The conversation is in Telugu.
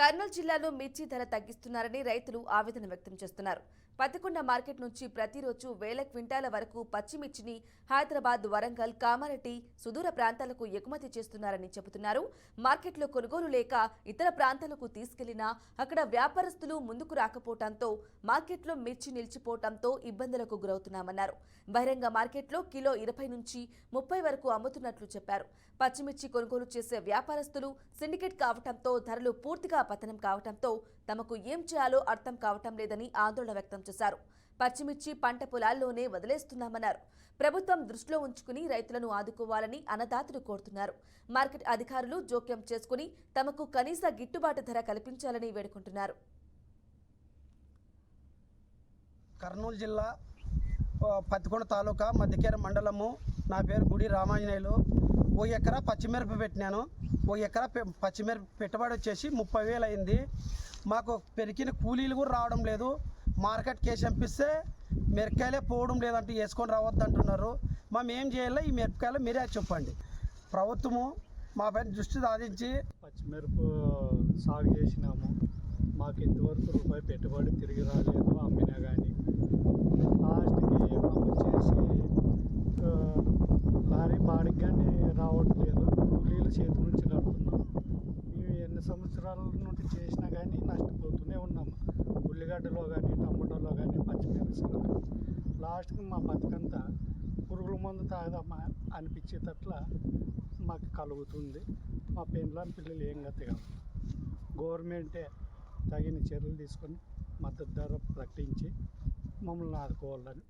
కర్నూలు జిల్లాలో మిర్చి ధర తగ్గిస్తున్నారని రైతులు ఆవేదన వ్యక్తం చేస్తున్నారు. పత్తికొండ మార్కెట్ నుంచి ప్రతిరోజు వేల క్వింటాల వరకు పచ్చిమిర్చిని హైదరాబాద్, వరంగల్, కామారెడ్డి సుదూర ప్రాంతాలకు ఎగుమతి చేస్తున్నారని చెబుతున్నారు. మార్కెట్లో కొనుగోలు లేక ఇతర ప్రాంతాలకు తీసుకెళ్లినా అక్కడ వ్యాపారస్తులు ముందుకు రాకపోవడంతో మార్కెట్లో మిర్చి నిలిచిపోవడంతో ఇబ్బందులకు గురవుతున్నామన్నారు. బహిరంగ మార్కెట్లో కిలో 20 నుంచి 30 వరకు అమ్ముతున్నట్లు చెప్పారు. పచ్చిమిర్చి కొనుగోలు చేసే వ్యాపారస్తులు సిండికేట్ కావడంతో ధరలు పూర్తిగా పతనం కావడంతో తమకు ఏం చేయాలో అర్థం కావటం లేదని ఆందోళన వ్యక్తం చేశారు. పచ్చిమిర్చి పంట పొలాల్లోనే వదిలేస్తున్నామన్నారు. ప్రభుత్వం దృష్టిలో ఉంచుకుని రైతులను ఆదుకోవాలని అన్నదాతలు కోరుతున్నారు. మార్కెట్ అధికారులు జోక్యం చేసుకుని తమకు కనీస గిట్టుబాటు ధర కల్పించాలని వేడుకుంటున్నారు. కర్నూలు జిల్లా పత్తికొండ తాలూకా మధ్యకేర మండలము. నా పేరు గుడి రామాంజనేయులు. 1 ఎకరా పచ్చిమిరప పెట్టినాను. 1 ఎకరా పచ్చిమిరప పెట్టుబడి వచ్చేసి 30,000 అయింది. మాకు పెరిగిన కూలీలు కూడా రావడం లేదు. మార్కెట్ కేసు పంపిస్తే మిరపకాయలే పోవడం లేదంటే వేసుకొని రావద్దు అంటున్నారు. మేము ఏం చేయాలో ఈ మిరపకాయలు మీరే చెప్పండి. ప్రభుత్వము మా పైన దృష్టి సాధించి పచ్చిమిరప సాగు చేసినాము. మాకు ఇంతవరకు రూపాయి పెట్టుబడి తిరిగి రాలేదు. అమ్మినా కానీ లాస్ట్కి మాకు వచ్చేసి లారీ బాడికి కానీ రావట్లేదు. కూలీలు చేతి నుంచి కడుతున్నాం. మేము ఎన్ని సంవత్సరాల నుండి చేసినా కానీ నష్టపోతూనే ఉన్నాము. ఉల్లిగడ్డలో కానీ, టమాటోలో కానీ, పచ్చిమిరపలో కానీ. లాస్ట్కి మా బతుకంతా పురుగుల మందు తాగదమ్మా అనిపించేటట్ల మాకు కలుగుతుంది. మా పిల్లలు ఏం గతిగాము. గవర్నమెంటే తగిన చర్యలు తీసుకొని మద్దతు ధర ప్రకటించి మమ్మల్ని ఆదుకోవాలని